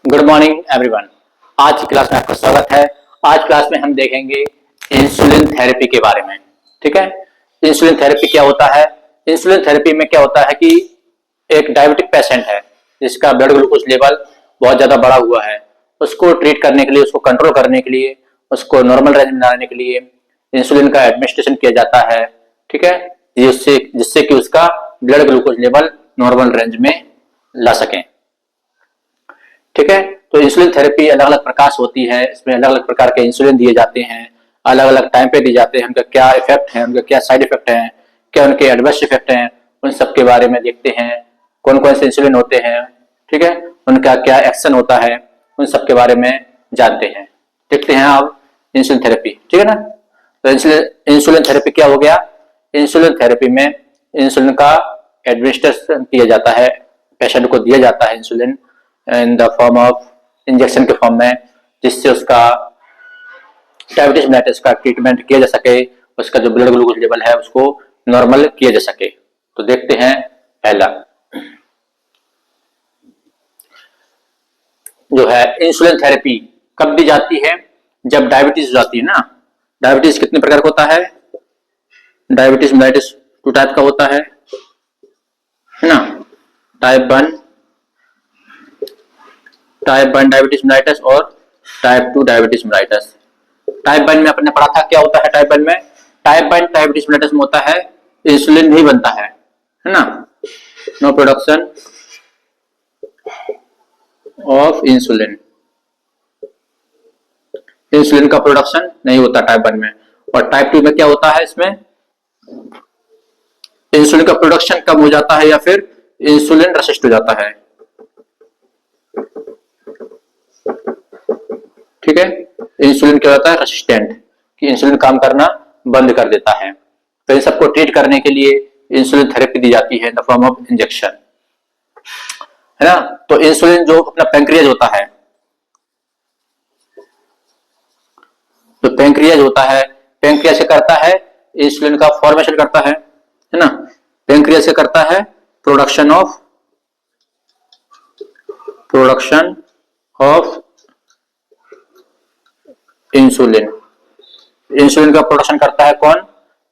Good morning everyone. आज की class में आपका स्वागत है। आज क्लास में हम देखेंगे इंसुलिन थेरेपी के बारे में। ठीक है, इंसुलिन थेरेपी क्या होता है? इंसुलिन थेरेपी में क्या होता है कि एक डायबिटिक पेशेंट है जिसका ब्लड ग्लूकोज लेवल बहुत ज्यादा बढ़ा हुआ है, उसको ट्रीट करने के लिए, उसको कंट्रोल करने के लिए, उसको नॉर्मल रेंज में लाने के लिए इंसुलिन का एडमिनिस्ट्रेशन किया जाता है। ठीक है, जिससे जिससे कि उसका blood glucose level normal range में ला सकें। ठीक है, तो इंसुलिन थेरेपी अलग अलग प्रकार से होती है। इसमें अलग अलग प्रकार के इंसुलिन दिए जाते हैं, अलग अलग टाइम पे दिए जाते हैं। उनका क्या इफेक्ट है, उनका क्या साइड इफेक्ट है, क्या उनके एडवर्स इफेक्ट हैं, उन सब के बारे में देखते हैं। कौन कौन से इंसुलिन होते हैं, ठीक है, उनका क्या एक्शन होता है, उन सब के बारे में जानते हैं। देखते हैं अब इंसुलिन थेरेपी। ठीक है ना, तो इंसुलिन थेरेपी क्या हो गया? इंसुलिन थेरेपी में इंसुलिन का एडमिनिस्ट्रेशन किया जाता है, पेशेंट को दिया जाता है insulin in the form of injection के फॉर्म में, जिससे उसका डायबिटीज मेलिटस का ट्रीटमेंट किया जा सके, उसका जो ब्लड ग्लूकोज लेवल है उसको नॉर्मल किया जा सके। तो देखते हैं पहला जो है इंसुलिन थेरेपी कब दी जाती है? जब डायबिटीज हो जाती है ना। डायबिटीज कितने प्रकार का होता है? डायबिटीज मेलिटस 2 टाइप का होता है ना, टाइप 1 डायबिटीज मेलिटस और टाइप 2 डायबिटीज मेलिटस। टाइप 1 में आपने पढ़ा था क्या होता है? टाइप 1 में, टाइप 1 डायबिटीज मेलिटस में होता है इंसुलिन नहीं बनता है ना, no production of insulin, insulin का प्रोडक्शन नहीं होता टाइप 1 में। और टाइप 2 में क्या होता है? इसमें इंसुलिन का प्रोडक्शन कम हो जाता है या फिर इंसुलिन रेसिस्ट हो जाता है। ठीक है, इंसुलिन क्या होता है? रेसिस्टेंट, कि इंसुलिन काम करना बंद कर देता है। तो इन सबको ट्रीट करने के लिए इंसुलिन थेरेपी दी जाती है in the form of injection, है ना। तो इंसुलिन जो अपना पैंक्रियाज होता है, जो पैंक्रियाज होता है, पैंक्रियाज से करता है इंसुलिन का फॉर्मेशन करता है ना। पैंक्रियाज से करता है प्रोडक्शन ऑफ इंसुलिन। इंसुलिन का प्रोडक्शन करता है कौन?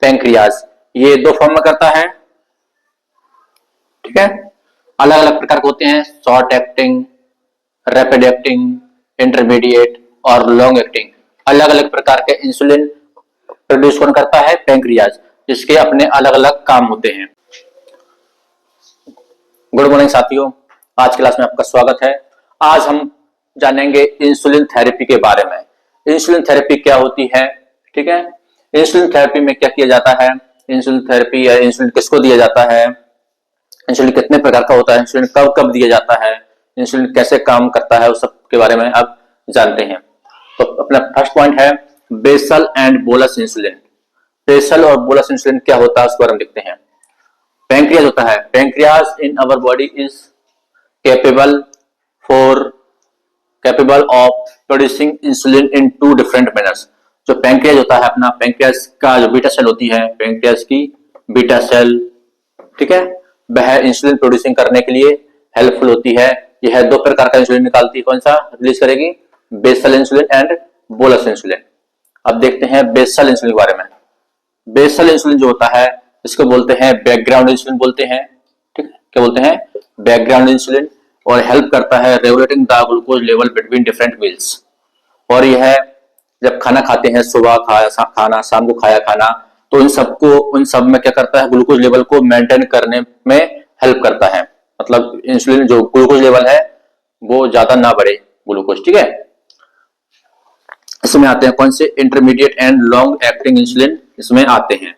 पैंक्रियाज। ये 2 फॉर्म में करता है। ठीक है, अलग अलग प्रकार के होते हैं, short acting, rapid acting, intermediate और लॉन्ग एक्टिंग। अलग अलग प्रकार के इंसुलिन प्रोड्यूस कौन करता है? पैंक्रियाज, जिसके अपने अलग अलग काम होते हैं। गुड मॉर्निंग साथियों, आज क्लास में आपका स्वागत है। आज हम जानेंगे इंसुलिन थेरेपी के बारे में। इंसुलिन थेरेपी क्या होती है? ठीक है, इंसुलिन थेरेपी में क्या किया जाता है, इंसुलिन थेरेपी या इंसुलिन किसको दिया जाता है, इंसुलिन कितने प्रकार का होता है, इंसुलिन कब कब दिया जाता है, इंसुलिन कैसे काम करता है, उस सब के बारे में अब जानते हैं। तो अपना फर्स्ट पॉइंट है basal and bolus insulin. Basal और बोलस इंसुलिन क्या होता है उसको हम देखते हैं। पैंक्रियाज होता है, pancreas in our body is capable of producing insulin in 2 different manners. जो पैंक्रियाज होता है अपना, पैंक्रियाज का जो बीटा सेल होती है, पैंक्रियाज की बीटा सेल, ठीक है, वह इंसुलिन प्रोड्यूसिंग करने के लिए हेल्पफुल होती है। यह 2 प्रकार का इंसुलिन निकालती है। कौन सा रिलीज करेगी? Basal insulin and bolus insulin. अब देखते हैं बेसल इंसुलिन के बारे में। बेसल इंसुलिन जो होता है इसको बोलते हैं बैकग्राउंड इंसुलिन बोलते हैं। ठीक है, क्या बोलते हैं? Background insulin. और हेल्प करता है regulating the glucose level between different meals. और यह जब खाना खाते हैं, सुबह खाया खाना, शाम को खाया खाना, तो उन सब में क्या करता है? ग्लूकोज लेवल को मेंटेन करने में हेल्प करता है। मतलब इंसुलिन जो ग्लूकोज लेवल है वो ज्यादा ना बढ़े ग्लूकोज। ठीक है, इसमें आते हैं कौन से? Intermediate and long acting insulin इसमें आते हैं।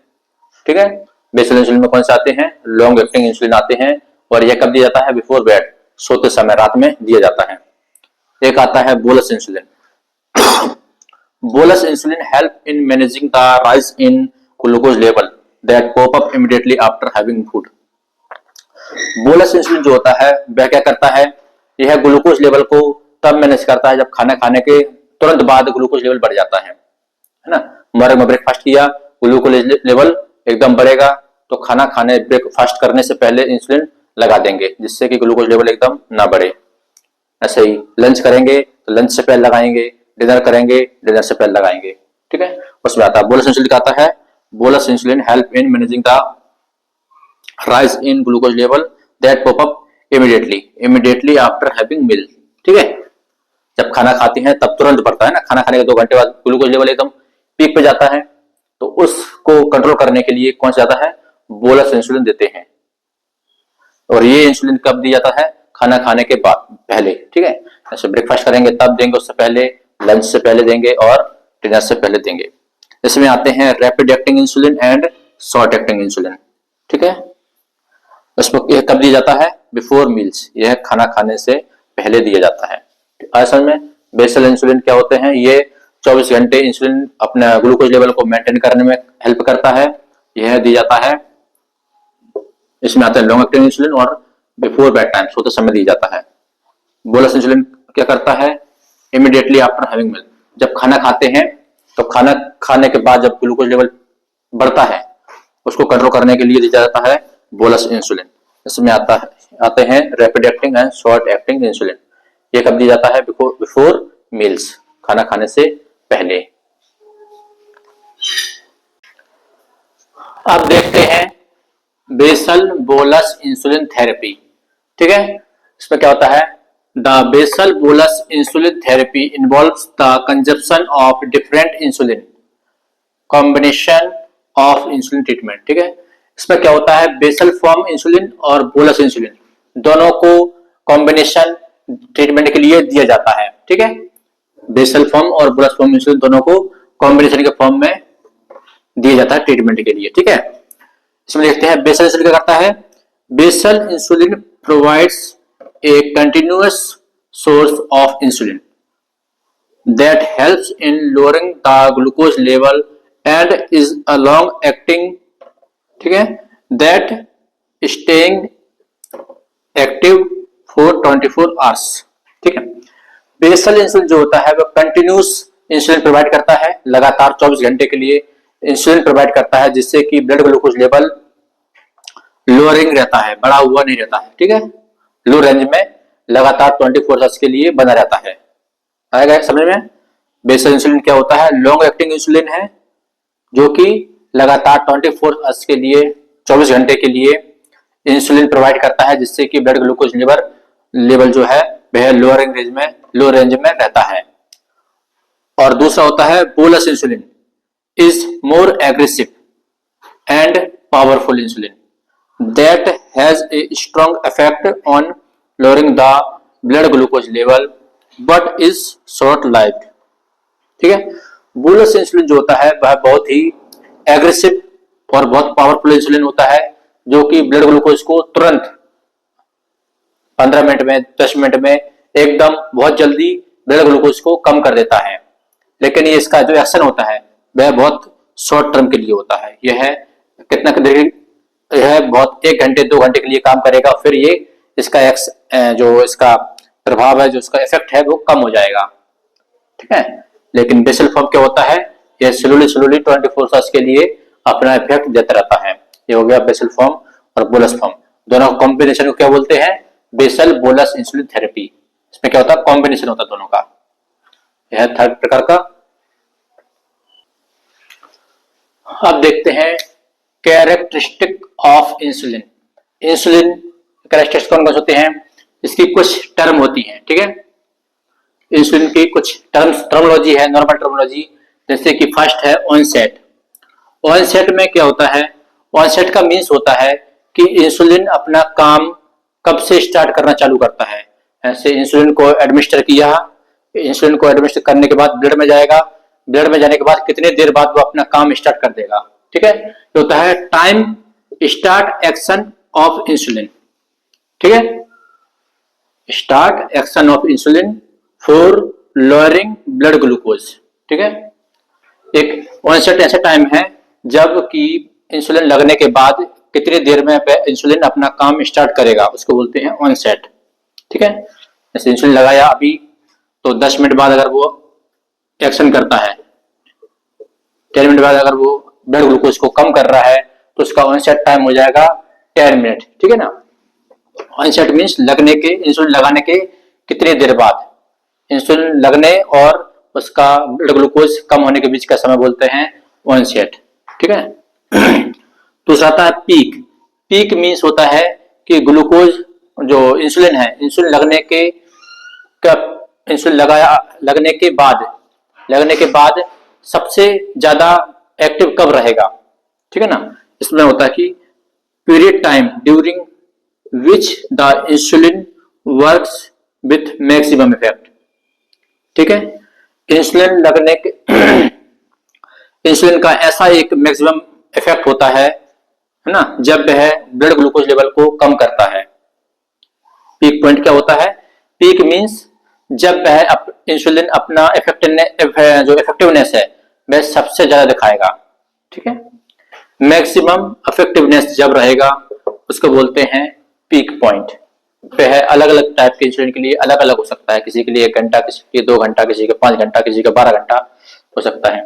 ठीक है, बेसल इंसुलिन में कौन से आते हैं? लॉन्ग एक्टिंग इंसुलिन आते हैं। और यह कब दिया जाता है? बिफोर बेड, सोते समय, रात में दिया जाता है। एक आता है bolus insulin. Bolus insulin help in managing the rise in glucose level that pop up immediately after having food. Bolus insulin जो होता है वह क्या करता है? यह ग्लूकोज लेवल को तब मैनेज करता है जब खाना खाने के तुरंत बाद ग्लूकोज लेवल बढ़ जाता है ना। मॉर्निंग में ब्रेकफास्ट किया, ग्लूकोज लेवल एकदम बढ़ेगा, तो खाना खाने ब्रेकफास्ट करने से पहले इंसुलिन लगा देंगे जिससे कि ग्लूकोज लेवल एकदम ना बढ़े, ऐसे ही लंच करेंगे तो लंच से पहले लगाएंगे, डिनर करेंगे डिनर से पहले लगाएंगे, ठीक है। उसमें आता है बोलस इंसुलिन का आता है, bolus insulin help in managing the rise in glucose level that pop up immediately after having meal, ठीक है। जब खाना खाते हैं तब तुरंत बढ़ता है ना, खाना खाने के 2 घंटे बाद ग्लूकोज लेवल एकदम पीक पे जाता है, तो उसको कंट्रोल करने के लिए कौन सा जाता है, बोलस इंसुलिन देते हैं। और ये इंसुलिन कब दिया जाता है, खाना खाने के बाद पहले, ठीक है। जैसे ब्रेकफास्ट करेंगे तब देंगे, उससे पहले, लंच से पहले देंगे और डिनर से पहले देंगे। इसमें आते हैं rapid acting insulin and short acting insulin, ठीक है। इसमें यह कब दिया जाता है, बिफोर मील्स, यह खाना खाने से पहले दिया जाता है। असल में बेसल इंसुलिन क्या होते हैं, ये 24 घंटे इंसुलिन अपना ग्लूकोज लेवल को मेंटेन करने में हेल्प करता है, यह दिया जाता है। इसमें आता है लॉन्ग एक्टिंग इंसुलिन और बिफोर बेड टाइम, सोते समय दिया जाता है। बोलस इंसुलिन क्या करता है, इमीडिएटली आफ्टर हैविंग मील, जब खाना खाते हैं तो खाना खाने के बाद जब ग्लूकोज लेवल बढ़ता है उसको कंट्रोल करने के लिए दिया जाता है बोलस इंसुलिन। इसमें आते हैं rapid acting and short acting insulin, ये कब दिया जाता है, बिफोर मील्स, खाना खाने से पहले। अब देखते हैं बेसल बोलस इंसुलिन थेरेपी, ठीक है। इसमें क्या होता है, the basal bolus insulin therapy involves the consumption of different insulin combination of insulin treatment, ठीक है। इसमें क्या होता है, बेसल फॉर्म इंसुलिन और बोलस इंसुलिन दोनों को कॉम्बिनेशन ट्रीटमेंट के लिए दिया जाता है, ठीक है। बेसल फॉर्म और बोलस फॉर्म इंसुलिन दोनों को कॉम्बिनेशन के फॉर्म में दिया जाता है ट्रीटमेंट के लिए, ठीक है। इसमें देखते हैं बेसल इंसुलिन क्या करता है, basal insulin provides a continuous source of insulin that helps in lowering the glucose level and is a long acting, ठीक है, that staying active for 24 hours, ठीक है। बेसल इंसुलिन जो होता है वह कंटिन्यूस इंसुलिन प्रोवाइड करता है, लगातार 24 घंटे के लिए इंसुलिन प्रोवाइड करता है, जिससे कि ब्लड ग्लूकोज लेवल लोअरिंग रहता है, बढ़ा हुआ नहीं रहता है, ठीक है, लो रेंज में लगातार 24 आवर्स के लिए बना रहता है। आएगा समझ में। बेसल इंसुलिन क्या होता है, लॉन्ग एक्टिंग इंसुलिन है जो कि लगातार 24 आवर्स के लिए, 24 घंटे के लिए इंसुलिन प्रोवाइड करता है, जिससे कि ब्लड ग्लूकोज लेवल जो है वह लो रेंज में रहता है। और दूसरा होता है bolus insulin is more aggressive and powerful insulin that has a strong effect on lowering the blood glucose level but is short lived, ठीक है। बोलस इंसुलिन जो होता है वह बहुत ही एग्रेसिव और बहुत पावरफुल इंसुलिन होता है, जो कि ब्लड ग्लूकोज को तुरंत 15 मिनट में, 10 मिनट में एकदम बहुत जल्दी ब्लड ग्लूकोज को कम कर देता है। लेकिन ये इसका जो एक्शन होता है वह बहुत शॉर्ट टर्म के लिए होता है। यह है कितना देर, यह बहुत 1 घंटे 2 घंटे के लिए काम करेगा, फिर ये इसका जो इसका प्रभाव है, जो इसका इफेक्ट है वो कम हो जाएगा, ठीक है। लेकिन बेसल फॉर्म क्या होता है, यह स्लोली 24 आवर्स के लिए अपना इफेक्ट देता रहता है। ये हो गया बेसल फॉर्म और बोलस फॉर्म, दोनों कॉम्बिनेशन को क्या बोलते हैं, बेसल बोलस इंसुलिन थेरेपी। इसमें क्या होता है, कॉम्बिनेशन होता है दोनों का। यह थर्ड प्रकार का। अब देखते हैं characteristic of insulin. Insulin characteristics कौन कौन होते हैं, इसकी कुछ टर्म होती हैं, ठीक है। इंसुलिन की कुछ टर्मोलॉजी है, नॉर्मल टर्मोलॉजी, जैसे कि फर्स्ट है ऑनसेट। ऑनसेट में क्या होता है, ऑनसेट का मीन्स होता है कि इंसुलिन अपना काम कब से स्टार्ट करना चालू करता है। ऐसे इंसुलिन को एडमिनिस्टर किया, इंसुलिन को एडमिनिस्टर करने के बाद ब्लड में जाएगा, ब्लड में जाने के बाद कितने देर बाद वो अपना काम स्टार्ट कर देगा, ठीक है। ये होता है time start action of insulin, ठीक है। Start action of insulin for lowering blood glucose, ठीक है। एक ऑनसेट ऐसा टाइम है जब कि इंसुलिन लगने के बाद कितनी देर में इंसुलिन अपना काम स्टार्ट करेगा, उसको बोलते हैं ऑनसेट, ठीक है। जैसे इंसुलिन लगाया अभी तो 10 मिनट बाद अगर वो एक्शन करता है, 10 मिनट बाद अगर वो ब्लड ग्लूकोज को कम कर रहा है तो उसका ऑनसेट टाइम हो जाएगा 10 मिनट, ठीक है ना। ऑनसेट मीन्स इंसुलिन लगाने के कितनी देर बाद इंसुलिन लगने और उसका ब्लड ग्लूकोज कम होने के बीच का समय बोलते हैं ऑनसेट। ठीक है। दूसरा आता है पीक। पीक मीन्स होता है कि ग्लूकोज जो इंसुलिन है, इंसुलिन लगने के इंसुलिन लगने के बाद सबसे ज्यादा एक्टिव कब रहेगा। ठीक है ना। इसमें होता है कि period time during which the insulin works with maximum effect. ठीक है। इंसुलिन लगने के इंसुलिन का ऐसा एक मैक्सिमम इफेक्ट होता है ना, जब वह ब्लड ग्लूकोज लेवल को कम करता है। पीक पॉइंट क्या होता है? पीक मींस जब वह इंसुलिन अपना जो इफेक्टिवनेस है वह सबसे ज्यादा दिखाएगा। ठीक है। मैक्सिमम इफेक्टिवनेस जब रहेगा उसको बोलते हैं पीक पॉइंट। वह अलग अलग टाइप के इंसुलिन के लिए अलग अलग हो सकता है, किसी के लिए 1 घंटा, किसी के लिए 2 घंटा, किसी के 5 घंटा, किसी का 12 घंटा हो सकता है।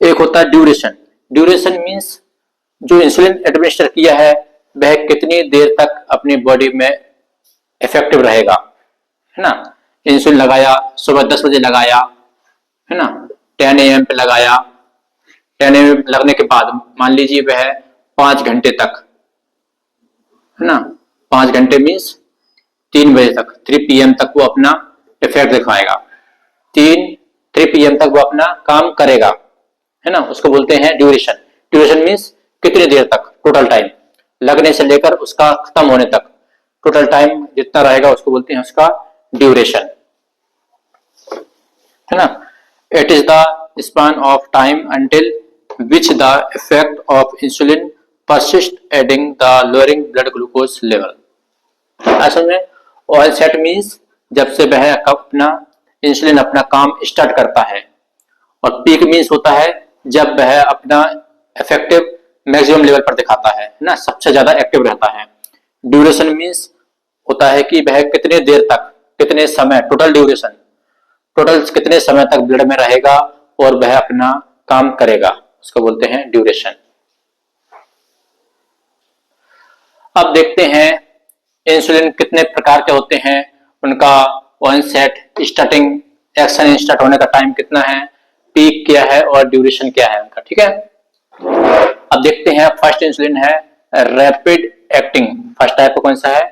एक होता है ड्यूरेशन। ड्यूरेशन मींस जो इंसुलिन एडमिनिस्टर किया है वह कितनी देर तक अपनी बॉडी में इफेक्टिव रहेगा, है ना। इंसुलिन लगाया, सुबह 10 बजे लगाया, है ना, 10 AM पे लगाया, 10 AM लगने के बाद मान लीजिए वह 5 घंटे तक, है ना, 5 घंटे मीन्स 3 बजे तक, 3 PM तक वो अपना इफेक्ट दिखाएगा। 3 PM तक वो अपना काम करेगा, है ना, उसको बोलते हैं ड्यूरेशन। ड्यूरेशन मीन्स कितनी देर तक, टोटल टाइम लगने से लेकर उसका खत्म होने तक टोटल टाइम जितना रहेगा उसको बोलते हैं उसका ड्यूरेशन, है ना। It is the span of time until which the effect of insulin persist adding the lowering blood glucose level. असल में ऑनसेट मीन्स जब से वह अपना इंसुलिन अपना काम स्टार्ट करता है, और पीक मीन्स होता है जब वह अपना इफेक्टिव मैक्सिमम लेवल पर दिखाता है ना, सबसे ज्यादा एक्टिव रहता है। ड्यूरेशन मीन्स होता है कि वह कितने देर तक, कितने समय, टोटल ड्यूरेशन, टोटल कितने समय तक ब्लड में रहेगा और वह अपना काम करेगा, उसको बोलते हैं ड्यूरेशन। अब देखते हैं इंसुलिन कितने प्रकार के होते हैं, उनका ऑनसेट, स्टार्टिंग, एक्शन स्टार्ट होने का टाइम कितना है, पीक क्या है और ड्यूरेशन क्या है उनका। ठीक है। अब देखते हैं फर्स्ट इंसुलिन है रैपिड एक्टिंग। फर्स्ट टाइप कौन सा है?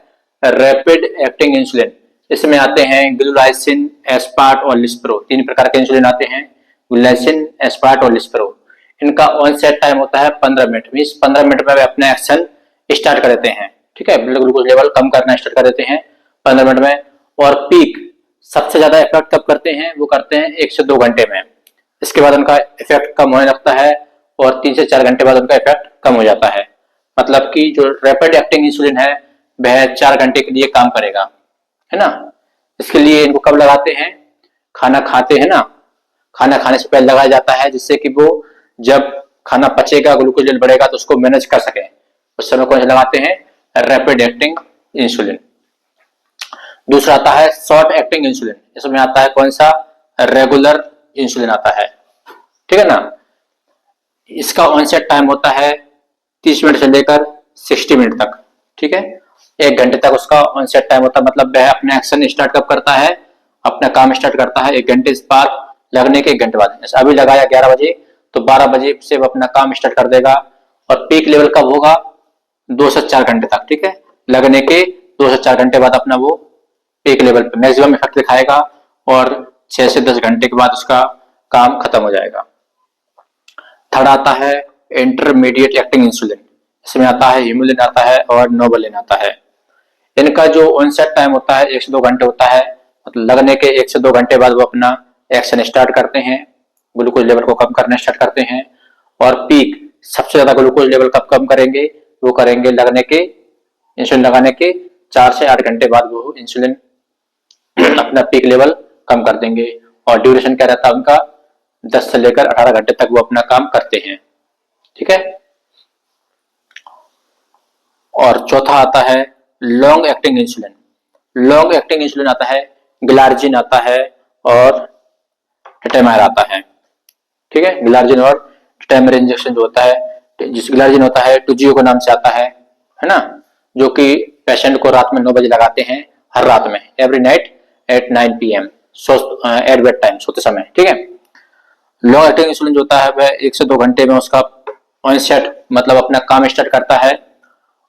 Rapid acting insulin. इसमें आते हैं ग्लुलाइसिन, एस्पार्ट और लिस्प्रो। 3 प्रकार के इंसुलिन आते हैं, ग्लुलाइसिन, एस्पार्ट और लिस्प्रो। इनका ऑनसेट टाइम होता है 15 मिनट। मींस 15 मिनट में वे अपना एक्शन स्टार्ट कर देते हैं। ठीक है। ब्लड ग्लूकोज लेवल कम करना स्टार्ट कर देते हैं 15 मिनट में। और पीक सबसे ज्यादा इफेक्ट कब करते हैं? वो करते हैं 1 से 2 घंटे में। इसके बाद उनका इफेक्ट कम होने लगता है और 3 से 4 घंटे बाद उनका इफेक्ट कम हो जाता है। मतलब कि जो रैपिड एक्टिंग इंसुलिन है वह 4 घंटे के लिए काम करेगा, है ना। इसके लिए इनको कब लगाते हैं? खाना खाते हैं ना, खाना खाने से पहले लगाया जाता है, जिससे कि वो जब खाना पचेगा, ग्लूकोज लेवल बढ़ेगा तो उसको मैनेज कर सके। उस समय कौन से लगाते हैं? Rapid acting insulin. दूसरा आता है शॉर्ट एक्टिंग इंसुलिन। इसमें आता है कौन सा? रेगुलर इंसुलिन आता है। ठीक है ना। इसका ऑनसेट टाइम होता है 30 मिनट से लेकर 60 मिनट तक। ठीक है। 1 घंटे तक उसका ऑनसेट टाइम होता है। मतलब वह अपना एक्शन स्टार्ट कब करता है? अपना काम स्टार्ट करता है 1 घंटे बाद, लगने के 1 घंटे बाद। अभी लगाया 11 बजे तो 12 बजे से वो अपना काम स्टार्ट कर देगा। और पीक लेवल कब होगा? 2 से 4 घंटे तक। ठीक है। लगने के 2 से 4 घंटे बाद अपना वो पीक लेवल पे मैक्सिमम इफेक्ट दिखाएगा और 6 से 10 घंटे के बाद उसका काम खत्म हो जाएगा। थर्ड आता है इंटरमीडिएट एक्टिंग इंसुलिन। इसमें आता है हिमुलिन आता है और नोवलिन आता है। इनका जो ऑनसेट टाइम होता है 1 से 2 घंटे होता है। मतलब लगने के 1 से 2 घंटे बाद वो अपना एक्शन स्टार्ट करते हैं, ग्लूकोज लेवल को कम करना स्टार्ट करते हैं। और पीक सबसे ज्यादा ग्लूकोज लेवल कब कम करेंगे? वो करेंगे लगने के, इंसुलिन लगाने के 4 से 8 घंटे बाद वो इंसुलिन अपना पीक लेवल कम कर देंगे। और ड्यूरेशन क्या रहता है उनका? 10 से लेकर 18 घंटे तक वो अपना काम करते हैं। ठीक है। और चौथा आता है long acting insulin. Long acting insulin आता है ग्लार्जिन आता है और टेटेमायर आता है। ठीक है। ग्लार्जिन और टेटेमायर इंजेक्शन जो होता है, जिस ग्लार्जिन होता है टूजियो के नाम से आता है ना, जो कि पेशेंट को रात में 9 बजे लगाते हैं, हर रात में, every night at 9 PM at bedtime, सोते समय, ठीक है। लॉन्ग एक्टिंग इंसुलिन जो होता है वह 1 से 2 घंटे में उसका ऑनसेट मतलब अपना काम स्टार्ट करता है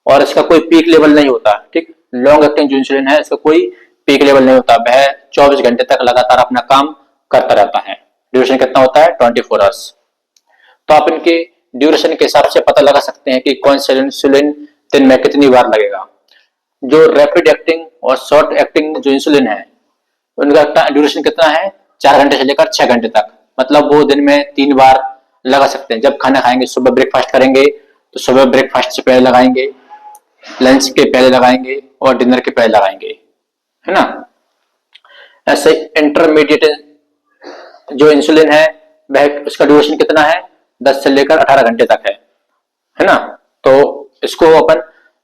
और इसका कोई पीक लेवल नहीं होता, ठीक। लॉन्ग एक्टिंग जो इंसुलिन है इसका कोई पीक लेवल नहीं होता, वह 24 घंटे तक लगातार अपना काम करता रहता है। ड्यूरेशन कितना होता है? 24 आवर्स। तो आप इनके ड्यूरेशन के हिसाब से पता लगा सकते हैं कि कौन सा इंसुलिन दिन में कितनी बार लगेगा। जो रैपिड एक्टिंग और शॉर्ट एक्टिंग जो इंसुलिन है उनका ड्यूरेशन कितना है? 4 घंटे से लेकर 6 घंटे तक, मतलब वो दिन में 3 बार लगा सकते हैं। जब खाना खाएंगे, सुबह ब्रेकफास्ट करेंगे तो सुबह ब्रेकफास्ट से पहले लगाएंगे, लंच के पहले लगाएंगे और डिनर के पहले लगाएंगे, है ना। ऐसे इंटरमीडिएट जो इंसुलिन है वह उसका ड्यूरेशन कितना है? 10 से लेकर 18 घंटे तक है ना। तो इसको अपन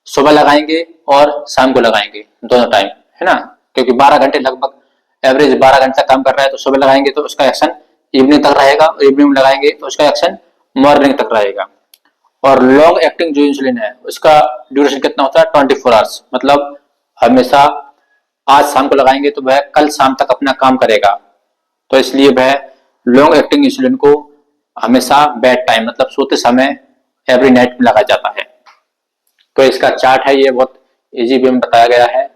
सुबह लगाएंगे और शाम को लगाएंगे, दोनों टाइम, है ना। क्योंकि 12 घंटे लगभग एवरेज 12 घंटे तक काम कर रहा है, तो सुबह लगाएंगे तो उसका एक्शन इवनिंग तक रहेगा, और इवनिंग में लगाएंगे तो उसका एक्शन मॉर्निंग तक रहेगा। और लॉन्ग एक्टिंग जो इंसुलिन है उसका ड्यूरेशन कितना होता है? 24 आवर्स, मतलब हमेशा आज शाम को लगाएंगे तो वह कल शाम तक अपना काम करेगा। तो इसलिए वह लॉन्ग एक्टिंग इंसुलिन को हमेशा बेड टाइम मतलब सोते समय एवरी नाइट में लगाया जाता है। तो इसका चार्ट है, ये बहुत इजी वे में बताया गया है,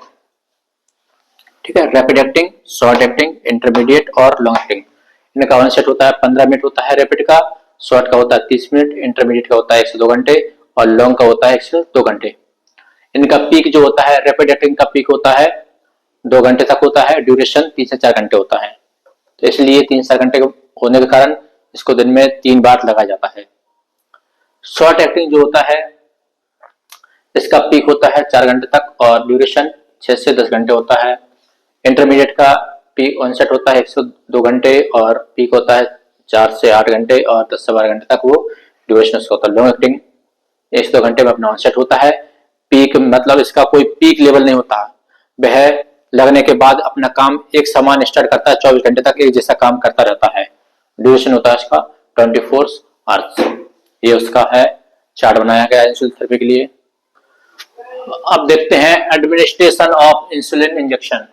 ठीक है। Rapid acting, short acting, intermediate और लॉन्ग एक्टिंग। इनका ऑनसेट होता है 15 मिनट होता है रैपिड का, शॉर्ट का होता है 30 मिनट, इंटरमीडिएट का होता है 1 से 2 घंटे और लॉन्ग का होता है 1 से 2 घंटे। इनका पीक जो होता है, रैपिड एक्टिंग का पीक होता है 2 घंटे तक होता है, ड्यूरेशन 3 से 4 घंटे होता है। तो इसलिए 3 से 4 घंटे होने के कारण इसको दिन में 3 बार लगाया जाता है। शॉर्ट एक्टिंग जो होता है इसका पीक होता है 4 घंटे तक और ड्यूरेशन 6 से 10 घंटे होता है। इंटरमीडिएट का पीक ऑनसेट होता है 102 घंटे और पीक होता है 4 से 8 घंटे और 10 से 12 घंटे तक वो ड्यूरेशन उसका होता है। लॉन्ग एक्टिंग 1 से 2 घंटे में अपना ऑनसेट होता है। पीक मतलब इसका कोई पीक लेवल नहीं होता, वह लगने के बाद अपना काम एक समान स्टार्ट करता है, 24 घंटे तक एक जैसा काम करता रहता है। ड्यूरेशन होता है इसका 24 आवर्स। ये उसका है चार्ट बनाया गया है इंसुलिन थेरेपी के लिए। अब देखते हैं administration of insulin injection.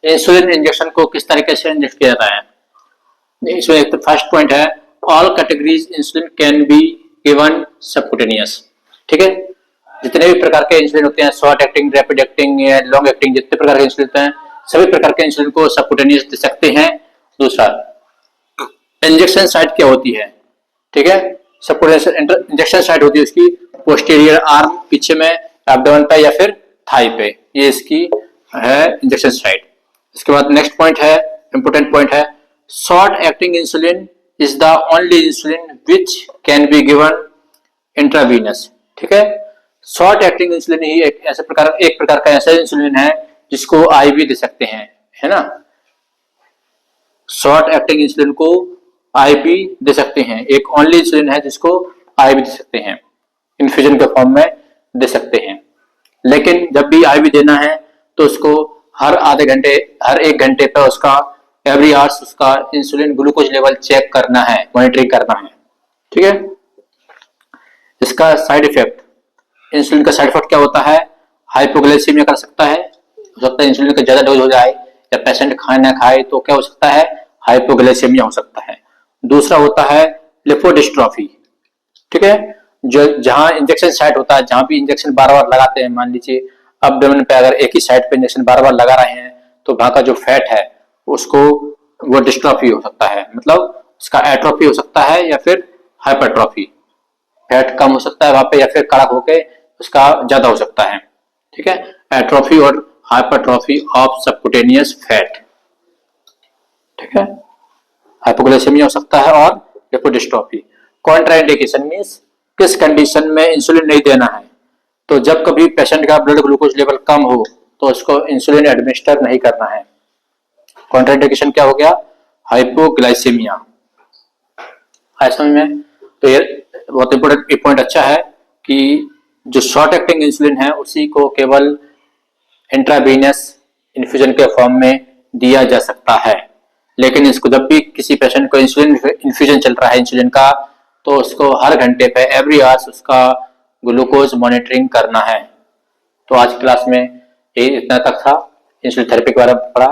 Insulin injection को किस तरीके से इंजेक्ट किया जाता है। इसमें एक तो फर्स्ट पॉइंट है, all categories insulin can be given subcutaneous, ठीक है। जितने भी प्रकार के इंसुलिन होते हैं, शॉर्ट एक्टिंग, रैपिड एक्टिंग या लॉन्ग एक्टिंग, जितने प्रकार के इंसुलिन होते हैं सभी प्रकार के इंसुलिन को सबक्यूटेनियस दे सकते हैं। दूसरा, इंजेक्शन साइट क्या होती है, ठीक है। सबक्यूटेनियस इंजेक्शन साइट होती है उसकी पोस्टीरियर आर्म, पीछे में एब्डोमेन पे या फिर थाई पे, ये इसकी है इंजेक्शन साइट। इसके बाद नेक्स्ट पॉइंट है, इंपोर्टेंट पॉइंट है, short acting insulin is the only insulin which can be given intravenous, ठीक है। शॉर्ट एक्टिंग इंसुलिन ही एक प्रकार का ऐसा इंसुलिन है जिसको आईवी दे सकते हैं, है ना। शॉर्ट एक्टिंग इंसुलिन को आईवी दे सकते हैं, एक ओनली इंसुलिन है जिसको आईवी दे सकते हैं, इन्फ्यूजन के फॉर्म में दे सकते हैं। लेकिन जब भी आईवी देना है तो उसको हर आधे घंटे, हर 1 घंटे पर उसका एवरी आवर्स उसका इंसुलिन ग्लूकोज लेवल चेक करना है, मॉनिटरिंग करना है, ठीक है। इसका साइड इफेक्ट, इंसुलिन का साइड इफेक्ट क्या होता है? हाइपोग्लाइसीमिया कर सकता है, हो सकता है इंसुलिन का ज्यादा डोज हो जाए या पेशेंट खाना खाए तो क्या हो सकता है? हाइपोग्लाइसीमिया हो सकता है। दूसरा होता है लिपोडिस्ट्रोफी, ठीक है। जो जहां इंजेक्शन साइट होता है, जहां भी इंजेक्शन बार बार लगाते हैं, मान लीजिए एब्डोमेन पे अगर एक ही साइड पे इंजेक्शन बार बार लगा रहे हैं तो वहां का जो फैट है उसको वो डिस्ट्रोफी हो सकता है, मतलब उसका एट्रोफी हो सकता है या फिर हाइपरट्रोफी, फैट कम हो सकता है वहां पे या फिर कड़क होके उसका ज्यादा हो सकता है, ठीक है। एट्रोफी और हाइपरट्रोफी ऑफ सबक्यूटेनियस फैट, ठीक है। हाइपोग्लाइसेमिया हो सकता है और लिपोडिस्ट्रोफी। कॉन्ट्राइंडिकेशन मींस किस कंडीशन में इंसुलिन नहीं देना है, तो जब कभी पेशेंट का ब्लड ग्लूकोज लेवल कम हो तो उसको इंसुलिन एडमिनिस्टर नहीं करना है। कॉन्ट्राइंडिकेशन क्या हो गया? हाइपोग्लाइसेमिया। समझ में? तो ये बहुत इंपोर्टेंट पॉइंट अच्छा है कि जो शॉर्ट एक्टिंग इंसुलिन है उसी को केवल इंट्रावीनस इन्फ्यूजन के फॉर्म में दिया जा सकता है। लेकिन इसको जब भी किसी पेशेंट को इंसुलिन इन्फ्यूजन चल रहा है इंसुलिन का, तो उसको हर घंटे पे एवरी आवर्स उसका ग्लूकोज मॉनिटरिंग करना है। तो आज की क्लास में ये इतना तक था, इंसुलिन थेरेपी के बारे में पढ़ा।